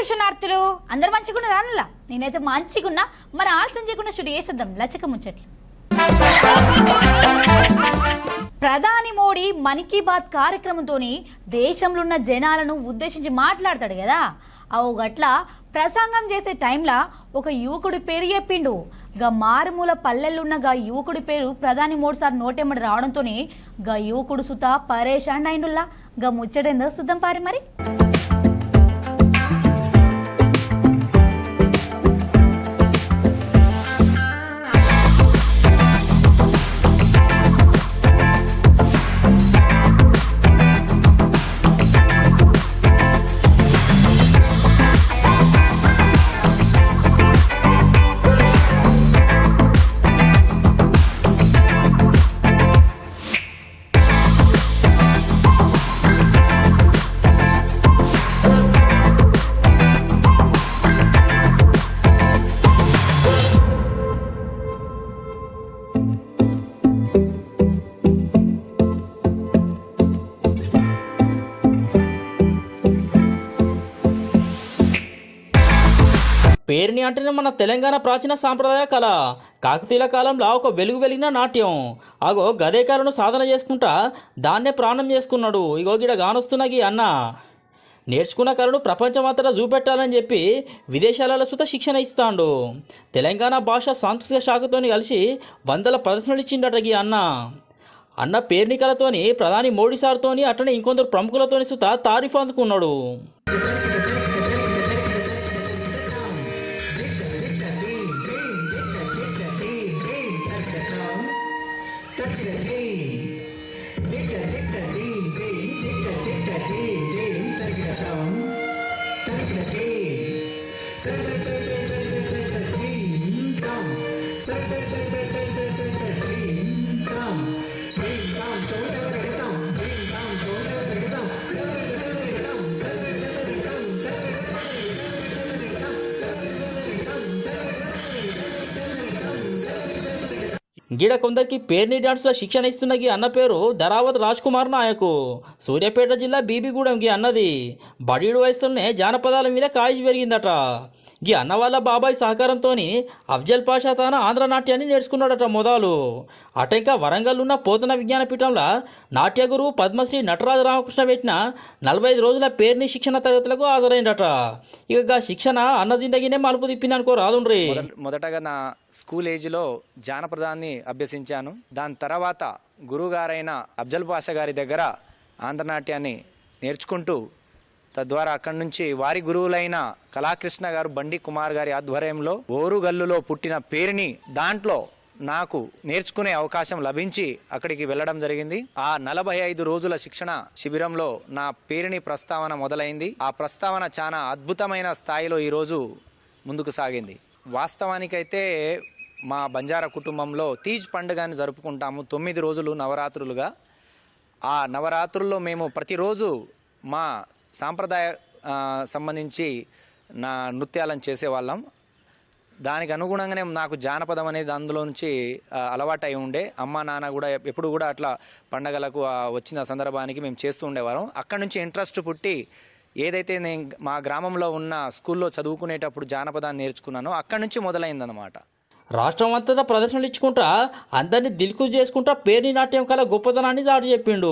దర్శనార్థులు అందరు మంచిగున్న రానులా నేనైతే మంచిగున్నా మన ఆలస్యం చేయకుండా స్టూడియో చేసేద్దాం లచ్చక ముచ్చట్లు. ప్రధాని మోడీ మన్ కీ బాత్ కార్యక్రమంతోని దేశంలో ఉన్న జనాలను ఉద్దేశించి మాట్లాడతాడు కదా, అవు గట్ల ప్రసంగం చేసే టైంలో ఒక యువకుడి పేరు చెప్పిండు. గా మారుమూల పల్లెలున్న గా యువకుడి పేరు ప్రధాని మోడీ సార్ నోటెమ్మడి రావడంతోనే గా యువకుడు సుతా పరేషాన్ అయినుల్లా. గా ముచ్చటేందో చూద్దాం పారి మరి. పేరుని అంటేనే మన తెలంగాణ ప్రాచీన సాంప్రదాయ కళ. కాకతీయుల కాలంలో ఒక వెలుగు వెలిగిన నాట్యం. అగో గదే కళను సాధన చేసుకుంటా దాన్నే ప్రాణం చేసుకున్నాడు. ఇగో గిడ గానొస్తున్నగి అన్న నేర్చుకున్న కళను ప్రపంచమంతటా చూపెట్టాలని చెప్పి విదేశాలలో సుత శిక్షణ ఇస్తాడు. తెలంగాణ భాష సాంస్కృతిక శాఖతో కలిసి వందల ప్రదర్శనలు ఇచ్చిండట గీ అన్న పేరుని కళతోని ప్రధాని మోడీ సార్తోని అట్లనే ఇంకొందరు ప్రముఖులతోని సుత తారీఫ్ అందుకున్నాడు. గిడ కొందరికి పేర్ని డాన్స్లో శిక్షణ ఇస్తున్న గీ అన్న పేరు ధరావత్ రాజ్ కుమార్ నాయకు. సూర్యాపేట జిల్లా బీబీగూడెం గీ అన్నది బడీడు వయసులోనే జానపదాల మీద కాలేజీ పెరిగిందట. గీ అన్న వాళ్ళ బాబాయ్ సహకారంతో అఫ్జల్ పాషా తాన ఆంధ్ర నాట్యాన్ని నేర్చుకున్నాడట మొదలు. అట ఇంకా వరంగల్ ఉన్న పోతన విజ్ఞానపీఠంలో నాట్య గురువు పద్మశ్రీ నటరాజ రామకృష్ణ పెట్టిన 45 రోజుల పేర్ని శిక్షణ తరగతులకు హాజరైందట. ఇక శిక్షణ అన్న జిందగీనే మలుపు తిప్పింది అనుకో రాదుండ్రి. మొదటగా నా స్కూల్ ఏజ్లో జానపదాన్ని అభ్యసించాను. దాని తర్వాత గురువుగారైన అఫ్జల్ పాషా గారి దగ్గర ఆంధ్రనాట్యాన్ని నేర్చుకుంటూ తద్వారా అక్కడి నుంచి వారి గురువులైన కళాకృష్ణ గారు బండి కుమార్ గారి ఆధ్వర్యంలో ఓరుగల్లులో పుట్టిన పేరుని దాంట్లో నాకు నేర్చుకునే అవకాశం లభించి అక్కడికి వెళ్ళడం జరిగింది. ఆ 45 రోజుల శిక్షణ శిబిరంలో నా పేరుని ప్రస్తావన మొదలైంది. ఆ ప్రస్తావన చాలా అద్భుతమైన స్థాయిలో ఈరోజు ముందుకు సాగింది. వాస్తవానికైతే మా బంజారా కుటుంబంలో తీజ్ పండుగని జరుపుకుంటాము 9 రోజులు నవరాత్రులుగా. ఆ నవరాత్రుల్లో మేము ప్రతిరోజు మా సాంప్రదాయ సంబంధించి నా నృత్యాలను చేసేవాళ్ళం. దానికి అనుగుణంగానే నాకు జానపదం అనేది అందులో నుంచి అలవాటు అయి ఉండే. అమ్మ నాన్న కూడా ఎప్పుడు కూడా అట్లా పండగలకు వచ్చిన సందర్భానికి మేము చేస్తూ ఉండేవాళ్ళం. అక్కడి నుంచి ఇంట్రెస్ట్ పుట్టి ఏదైతే నేను మా గ్రామంలో ఉన్న స్కూల్లో చదువుకునేటప్పుడు జానపదాన్ని నేర్చుకున్నానో అక్కడి నుంచి మొదలైందనమాట. రాష్ట్రం అంతటా ప్రదర్శనలు ఇచ్చుకుంటా అందరినీ దిల్కుజ్ చేసుకుంటా పేర్ని నాట్యం కళ గొప్పతనాన్ని చాటి చెప్పిండు.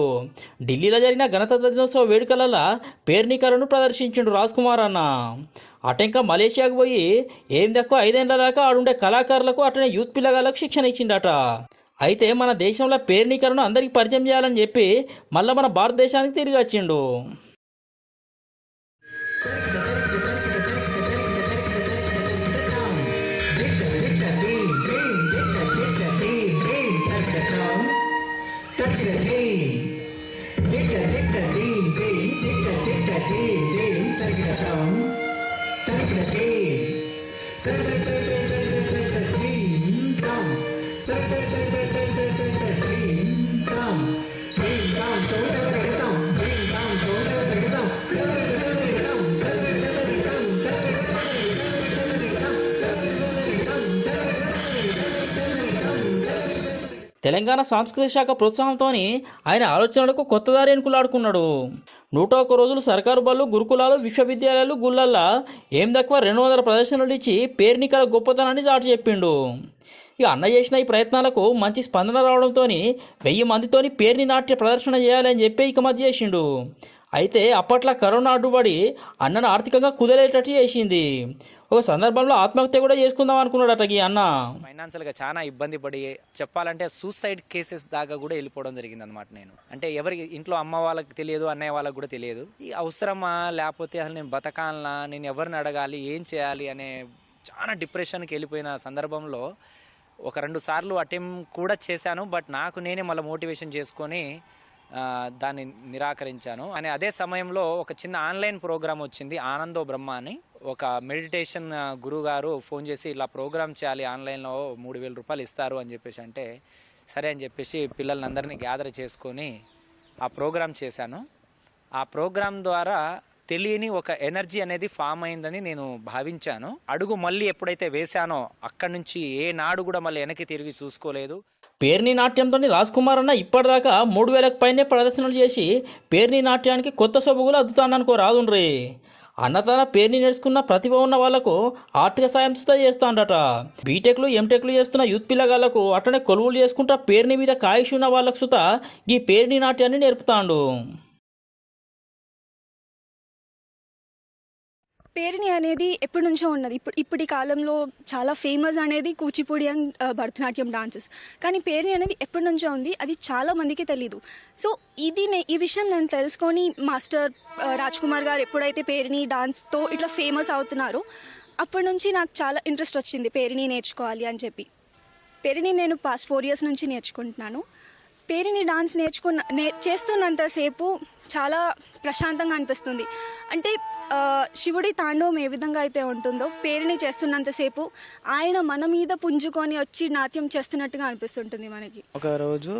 ఢిల్లీలో జరిగిన గణతంత్ర దినోత్సవ వేడుకలలో పేర్ని కళను ప్రదర్శించిండు రాజ్ కుమార్ అన్న. అటెంకా మలేషియాకు పోయి ఏం తక్కువ 5 ఏళ్ల దాకా ఆడుండే కళాకారులకు అట్లనే యూత్ పిల్లగాళ్ళకు శిక్షణ ఇచ్చిండట. అయితే మన దేశంలో పేర్ని కళను అందరికీ పరిచయం చేయాలని చెప్పి మళ్ళీ మన భారతదేశానికి తిరిగి వచ్చిండు. తెలంగాణ సాంస్కృతిక శాఖ ప్రోత్సాహంతో ఆయన ఆలోచనలకు కొత్త దారి ఎన్నుకులాడుకున్నాడు. 101 రోజులు సర్కారు బళ్ళు, గురుకులాలు, విశ్వవిద్యాలయాలు, గుళ్ళల్లా ఏం తక్కువ 200 ప్రదర్శనలు ఇచ్చి పేరునికల గొప్పతనాన్ని చాటి చెప్పిండు. ఇక అన్న చేసిన ఈ ప్రయత్నాలకు మంచి స్పందన రావడంతో 1000 మందితోని పేరుని నాట్య ప్రదర్శన చేయాలని చెప్పి ఇక మధ్య చేసిండు. అయితే అప్పట్లో కరోనా అడ్డుపడి అన్నను ఆర్థికంగా కుదిరేటట్టు చేసింది. ఒక సందర్భంలో ఆత్మహత్య కూడా చేసుకుందాం అనుకున్నాడట ఈ అన్న. ఫైనాన్షియల్గా చాలా ఇబ్బంది పడి చెప్పాలంటే సూసైడ్ కేసెస్ దాకా కూడా వెళ్ళిపోవడం జరిగింది అనమాట. నేను అంటే ఎవరికి ఇంట్లో అమ్మ వాళ్ళకి తెలియదు, అన్నయ్య వాళ్ళకి కూడా తెలియదు. ఈ అవసరమా లేకపోతే అసలు నేను బతకాలనా, నేను ఎవరిని అడగాలి, ఏం చేయాలి అనే చాలా డిప్రెషన్కి వెళ్ళిపోయిన సందర్భంలో ఒక 2 సార్లు అటెంప్ట్ కూడా చేశాను. బట్ నాకు నేనే మళ్ళీ మోటివేషన్ చేసుకొని దాన్ని నిరాకరించాను. అని అదే సమయంలో ఒక చిన్న ఆన్లైన్ ప్రోగ్రామ్ వచ్చింది, ఆనందో బ్రహ్మ అని. ఒక మెడిటేషన్ గురువు గారు ఫోన్ చేసి ఇలా ప్రోగ్రామ్ చేయాలి, ఆన్లైన్లో 3000 రూపాయలు ఇస్తారు అని చెప్పేసి అంటే సరే అని చెప్పేసి పిల్లలందరినీ గ్యాదర్ చేసుకొని ఆ ప్రోగ్రామ్ చేశాను. ఆ ప్రోగ్రామ్ ద్వారా తెలియని ఒక ఎనర్జీ అనేది ఫామ్ అయిందని నేను భావించాను. అడుగు మళ్ళీ ఎప్పుడైతే వేశానో అక్కడి నుంచి ఏ నాడు కూడా మళ్ళీ వెనక్కి తిరిగి చూసుకోలేదు. పేర్ని నాట్యంతో రాజ్ కుమార్ అన్న ఇప్పటిదాకా 3000కు పైనే ప్రదర్శనలు చేసి పేర్ని నాట్యానికి కొత్త సొబగులు అద్దుతాననుకో రాదుండ్రి. అన్న తన పేరుని నేర్చుకున్న ప్రతిభ ఉన్న వాళ్లకు ఆర్థిక సాయం సుతా చేస్తాడట. బీటెక్లు, ఎంటెక్లు చేస్తున్న యూత్ పిల్లగాళ్లకు అట్లనే కొలువులు చేసుకుంటా పేరుని మీద కాయిష్ ఉన్న వాళ్ళకు సుతా ఈ పేరుని నాట్యాన్ని నేర్పుతాడు. పేరిణి అనేది ఎప్పటి నుంచో ఉన్నది. ఇప్పటి కాలంలో చాలా ఫేమస్ అనేది కూచిపూడి అండ్ భరతనాట్యం డాన్సెస్. కానీ పేరిణి అనేది ఎప్పటి నుంచో ఉంది, అది చాలా మందికి తెలీదు. సో ఈ విషయం నేను తెలుసుకొని మాస్టర్ రాజ్ కుమార్ గారు ఎప్పుడైతే పేరిణి డాన్స్తో ఇట్లా ఫేమస్ అవుతున్నారో అప్పటి నుంచి నాకు చాలా ఇంట్రెస్ట్ వచ్చింది పేరిణి నేర్చుకోవాలి అని చెప్పి. పేరిణి నేను పాస్ట్ 4 years నుంచి నేర్చుకుంటున్నాను. పేరిణి డాన్స్ చేస్తున్నంతసేపు చాలా ప్రశాంతంగా అనిపిస్తుంది. అంటే శివుడి తాండవం ఏ విధంగా అయితే ఉంటుందో పేరిణి చేస్తున్నంతసేపు ఆయన మన మీద పుంజుకొని వచ్చి నాట్యం చేస్తున్నట్టుగా అనిపిస్తుంటుంది మనకి. ఒకరోజు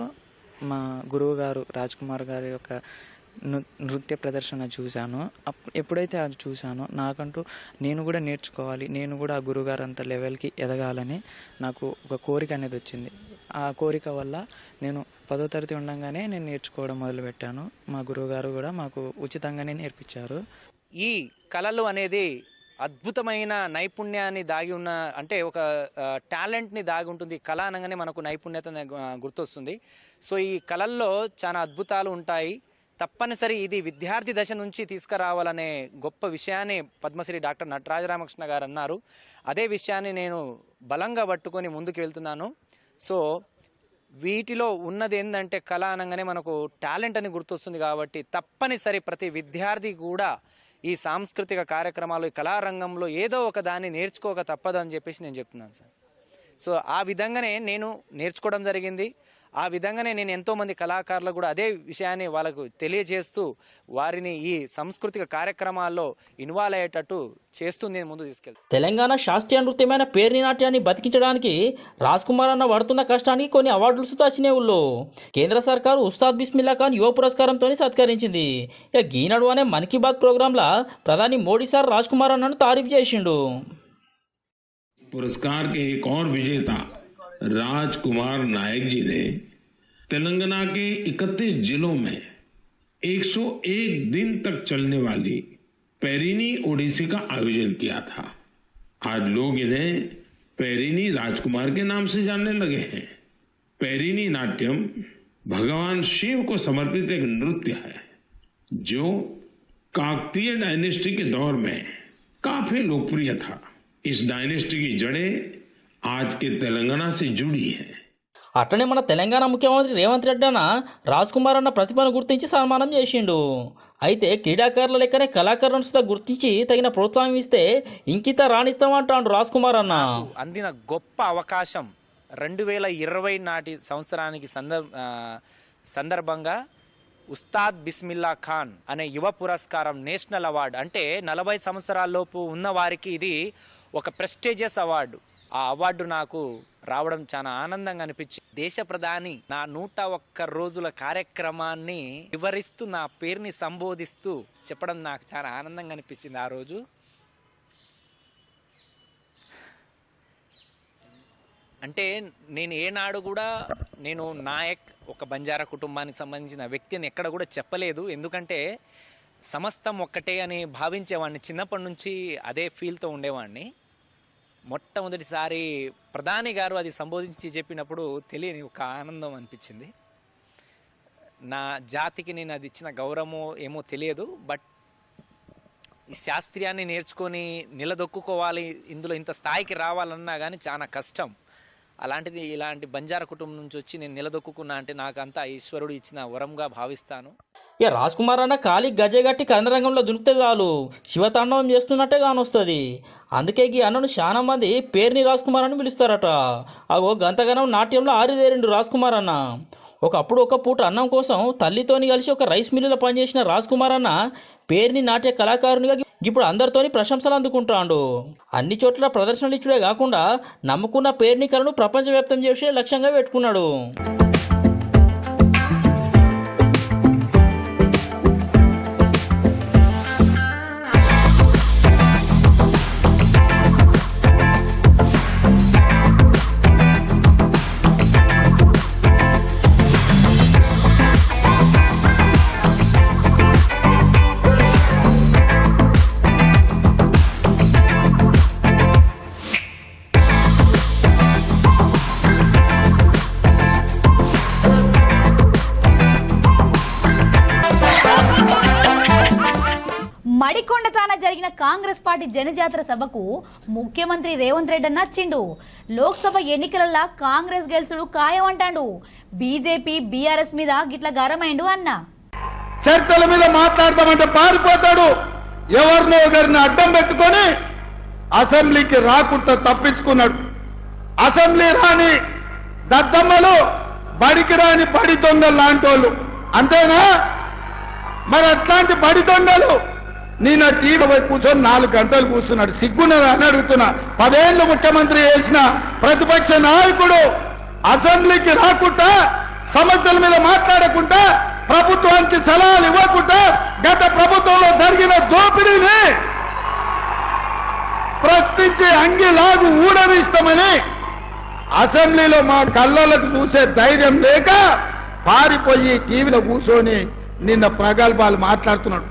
మా గురువు గారు రాజ్ కుమార్ గారి యొక్క నృత్య ప్రదర్శన చూశాను. ఎప్పుడైతే అది చూశానో నాకంటూ నేను కూడా నేర్చుకోవాలి, నేను కూడా ఆ గురువుగారు అంత లెవెల్కి ఎదగాలని నాకు ఒక కోరిక అనేది వచ్చింది. ఆ కోరిక వల్ల నేను 10వ తరగతి ఉండగానే నేను నేర్చుకోవడం మొదలుపెట్టాను. మా గురువుగారు కూడా మాకు ఉచితంగానే నేర్పించారు. ఈ కళలు అనేది అద్భుతమైన నైపుణ్యాన్ని దాగి ఉన్న, అంటే ఒక టాలెంట్ని దాగి ఉంటుంది. కళ అనగానే మనకు నైపుణ్యత గుర్తొస్తుంది. సో ఈ కళల్లో చాలా అద్భుతాలు ఉంటాయి. తప్పనిసరి ఇది విద్యార్థి దశ నుంచి తీసుకురావాలనే గొప్ప విషయాన్ని పద్మశ్రీ డాక్టర్ నటరాజ రామకృష్ణ గారు అన్నారు. అదే విషయాన్ని నేను బలంగా పట్టుకొని ముందుకు వెళ్తున్నాను. సో వీటిలో ఉన్నది ఏంటంటే కళ అనగానే మనకు టాలెంట్ అని గుర్తొస్తుంది. కాబట్టి తప్పనిసరి ప్రతి విద్యార్థి కూడా ఈ సాంస్కృతిక కార్యక్రమాలు, ఈ కళారంగంలో ఏదో ఒక దాన్ని నేర్చుకోక తప్పదని చెప్పేసి నేను చెప్తున్నాను సార్. సో ఆ విధంగానే నేను నేర్చుకోవడం జరిగింది. ఆ విధంగానే నేను ఎంతోమంది కళాకారులకు కూడా అదే విషయాన్ని వాళ్ళకు తెలియజేస్తూ వారిని ఈ సాంస్కృతిక కార్యక్రమాల్లో ఇన్వాల్వ్ అయ్యేటట్టు చేస్తూ నేను ముందు తీసుకెళ్తాను. తెలంగాణ శాస్త్రీయ నృత్యమైన పేర్ని నాట్యాన్ని బతికించడానికి రాజ్ కుమార్ అన్న పడుతున్న కష్టానికి కొన్ని అవార్డులు సుతా వచ్చినాయి. కేంద్ర సర్కారు ఉస్తాద్ బిస్మిల్లా ఖాన్ యువ పురస్కారంతో సత్కరించింది. ఇక గీనడు అనే మన్ కీ బాత్ ప్రోగ్రాంలో ప్రధాని మోడీ సార్ రాజ్ కుమార్ అన్నను తారీఫ్ చేసిండు. पुरस्कार के एक और विजेता राजकुमार नायक जी ने तेलंगाना के 31 जिलों में 101 दिन तक चलने वाली पेरिनी ओडिसी का आयोजन किया था. आज लोग इन्हें पेरिनी राजकुमार के नाम से जानने लगे हैं. पेरिनी नाट्यम भगवान शिव को समर्पित एक नृत्य है जो काकतीय डायनेस्टी के दौर में काफी लोकप्रिय था. इस डायनेस्टी की जड़ें आज के तेलंगाना से जुड़ी हैं. అట్లనే మన తెలంగాణ ముఖ్యమంత్రి రేవంత్ రెడ్డి అన్న రాజ్ కుమార్ అన్న ప్రతిభను గుర్తించి సన్మానం చేసిండు. అయితే క్రీడాకారుల లెక్కనే కళాకారులను సుతా గుర్తించి తగిన ప్రోత్సాహం ఇస్తే ఇంకిత రాణిస్తామంటాడు రాజ్ కుమార్ అన్న. అందిన గొప్ప అవకాశం 2020 నాటి సంవత్సరానికి సందర్భంగా ఉస్తాద్ బిస్మిల్లా ఖాన్ అనే యువ పురస్కారం, నేషనల్ అవార్డు. అంటే 40 సంవత్సరాలలోపు ఉన్న వారికి ఇది ఒక ప్రెస్టీజియస్ అవార్డు. ఆ అవార్డు నాకు రావడం చాలా ఆనందంగా అనిపించింది. దేశ ప్రధాని నా 101 రోజుల కార్యక్రమాన్ని వివరిస్తూ నా పేరుని సంబోధిస్తూ చెప్పడం నాకు చాలా ఆనందంగా అనిపించింది ఆ రోజు. అంటే నేను ఏనాడు కూడా నేను నాయక్ ఒక బంజారా కుటుంబానికి సంబంధించిన వ్యక్తిని ఎక్కడ కూడా చెప్పలేదు. ఎందుకంటే సమస్తం ఒక్కటే అని భావించేవాడిని. చిన్నప్పటి నుంచి అదే ఫీల్తో ఉండేవాడిని. మొట్టమొదటిసారి ప్రధాని గారు అది సంబోధించి చెప్పినప్పుడు తెలియని ఒక ఆనందం అనిపించింది. నా జాతికి నేను అది ఇచ్చిన గౌరవమో ఏమో తెలియదు. బట్ ఈ శాస్త్రీయాన్ని నేర్చుకొని నిలదొక్కుకోవాలి, ఇందులో ఇంత స్థాయికి రావాలన్నా కానీ చాలా కష్టం. అలాంటిది ఇలాంటి బంజారా కుటుంబం నుంచి వచ్చి నేను నిలదొక్కున్నా అంటే నాకు అంతా ఈశ్వరుడు ఇచ్చిన వరంగా భావిస్తాను. ఇక రాజ్ కుమార్ అన్న ఖాళీ గజగట్టి కన్నరంగంలో దునికితే చాలు శివతాండవం చేస్తున్నట్టే కానొస్తుంది. అందుకే ఈ అన్నను చాలా మంది పేరుని రాజ్ కుమార్ అని పిలుస్తారట. అగో గంతగనం నాట్యంలో ఆరిదేరిండు రాజ్ కుమార్ అన్న. ఒకప్పుడు ఒక పూట అన్నం కోసం తల్లితోని కలిసి ఒక రైస్ మిల్లులో పనిచేసిన రాజ్ కుమార్ అన్న పేరుని నాట్య కళాకారునిగా ఇప్పుడు అందరితోని ప్రశంసలు అందుకుంటాడు. అన్ని చోట్ల ప్రదర్శనలు ఇచ్చుడే కాకుండా నమ్ముకున్న పేరుని కళను ప్రపంచవ్యాప్తం చేసే లక్ష్యంగా పెట్టుకున్నాడు. మడికొండతాన జరిగిన కాంగ్రెస్ పార్టీ జనజాతర సభకు ముఖ్యమంత్రి రేవంత్ రెడ్డి అన్న వచ్చిండు. లోక్సభ ఎన్నికలలో కాంగ్రెస్ గెలుచుడు ఖాయం అంటాడు. బీజేపీ బీఆర్ఎస్ మీద గిట్ల గరమైండు అన్న. చర్చల మీద మాట్లాడదామంటే పారిపోతాడు. ఎవరినో ఒకరిని అడ్డం పెట్టుకొని అసెంబ్లీకి రాకుండా తప్పించుకున్నాడు. అసెంబ్లీ రాని దద్దమ్మలు, బడికి రాని బడి దొంగలు లాంటి వాళ్ళు అంతేనా? మరి అట్లాంటి బడి దొంగలు నేను టీవీ కూర్చొని 4 గంటలు కూర్చున్నాడు. సిగ్గున్నదా అని అడుగుతున్నా. 10 ఏళ్ళు ముఖ్యమంత్రి చేసిన ప్రతిపక్ష నాయకుడు అసెంబ్లీకి రాకుండా, సమస్యల మీద మాట్లాడకుండా, ప్రభుత్వానికి సలహాలు ఇవ్వకుండా గత ప్రభుత్వంలో జరిగిన దోపిడీని ప్రశ్నించి అంగిలాగు ఊడదీస్తామని అసెంబ్లీలో మా కళ్ళలకు చూసే ధైర్యం లేక పారిపోయి టీవీలో కూర్చొని నిన్న ప్రగల్భాలు మాట్లాడుతున్నాడు.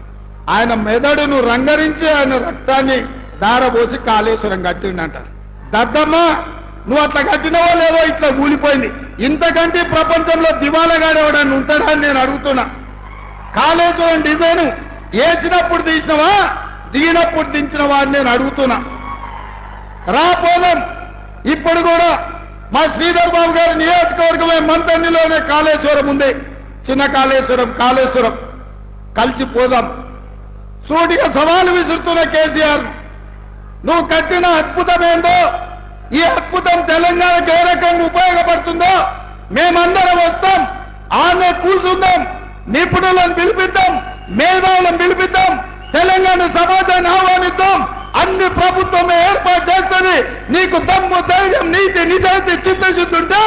ఆయన మెదడును రంగరించి ఆయన రక్తాన్ని దారబోసి కాళేశ్వరం కట్టిండంట. దద్దమ్మ, నువ్వు అట్లా కట్టినవో లేదో ఇట్లా కూలిపోయింది. ఇంతకంటే ప్రపంచంలో దివాలగాడేవాడని ఉంటాడా అని నేను అడుగుతున్నా. కాళేశ్వరం డిజైన్ వేసినప్పుడు తీసినవా, దిగినప్పుడు దించినవా అని నేను అడుగుతున్నా. రాపోలం ఇప్పుడు కూడా మా శ్రీధర్ బాబు గారి నియోజకవర్గమే మంతన్నిలోనే కాళేశ్వరం ఉంది. చిన్న కాళేశ్వరం కలిసిపోదాం. సూటిగా సవాలు విసురుతున్న కేసీఆర్, నువ్వు కట్టిన అద్భుతం ఏందో, ఈ అద్భుతం తెలంగాణకు ఏ రకంగా ఉపయోగపడుతుందో మేమందరం వస్తాం, ఆమె కూర్చుందాం, నిపుణులను పిలిపిద్దాం, మేధావులను పిలిపిద్దాం, తెలంగాణ సమాజాన్ని ఆహ్వానిద్దాం. అన్ని ప్రభుత్వమే ఏర్పాటు చేస్తుంది. నీకు దమ్ము, ధైర్యం, నీతి, నిజాయితీ, చిత్తశుద్ధి ఉంటే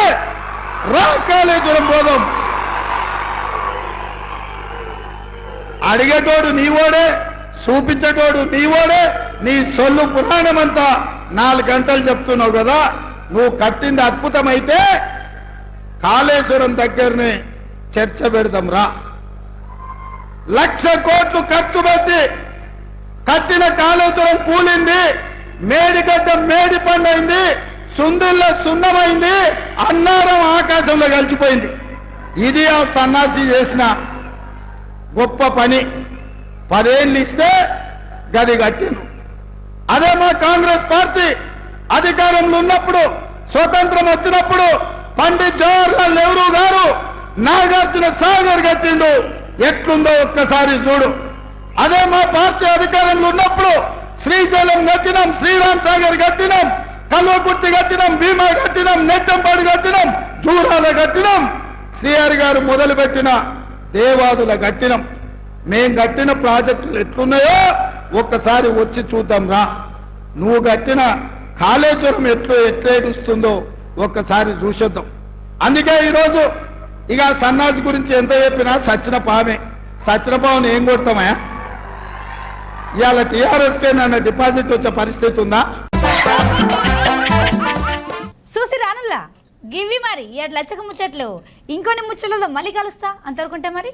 రా కాళేశ్వరం పోదాం. అడిగేటోడు నీవోడే, చూపించేటోడు నీవోడే. నీ సొల్లు పురాణం అంతా 4 గంటలు చెప్తున్నావు కదా. నువ్వు కట్టింది అద్భుతమైతే కాళేశ్వరం దగ్గరనే చర్చ పెడదాం రా. 1,00,000 కోట్లు ఖర్చు పెట్టి కట్టిన కాళేశ్వరం కూలింది, మేడిగడ్డ మేడి పండైంది, సుందిల్ల సున్నమైంది, అన్నారం ఆకాశంలో కలిసిపోయింది. ఇది ఆ సన్నాసి చేసిన గొప్ప పని. 10 ఏళ్ళు ఇస్తే గది కట్టిండ్రు. అదే మా కాంగ్రెస్ పార్టీ అధికారంలో ఉన్నప్పుడు, స్వతంత్రం వచ్చినప్పుడు పండిత్ జవహర్లాల్ నెహ్రూ గారు నాగార్జున సాగర్ కట్టిండు. ఎట్లుందో ఒక్కసారి చూడు. అదే మా పార్టీ అధికారంలో ఉన్నప్పుడు శ్రీశైలం కట్టినాం, శ్రీరామ్ సాగర్ కట్టినాం, కల్వకుర్తి కట్టినాం, భీమా కట్టినాం, నెట్టంపాడు కట్టినాం, జూరాల కట్టినాం, శ్రీహరి గారు మొదలుపెట్టిన దేవాదుల కట్టినాం. మేం కట్టిన ప్రాజెక్టులు ఎట్లున్నాయో ఒక్కసారి వచ్చి చూద్దాం రా. నువ్వు కట్టిన కాళేశ్వరం ఎట్లేడుస్తుందో ఒక్కసారి చూసొద్దాం. అందుకే ఈరోజు ఇక సన్నాసి గురించి ఎంత చెప్పినా సచ్చిన పామే. సచ్చిన పావును ఏం కొడతామా? ఇవాళ టీఆర్ఎస్కే నన్ను డిపాజిట్ వచ్చే పరిస్థితి ఉందా? చూసి రానులా గివి మరి ఎట్లా లచ్చక ముచ్చట్లు ఇంకొన్ని ముచ్చట్లతో మళ్ళీ కలుస్తా అంతవరకుంటే మరి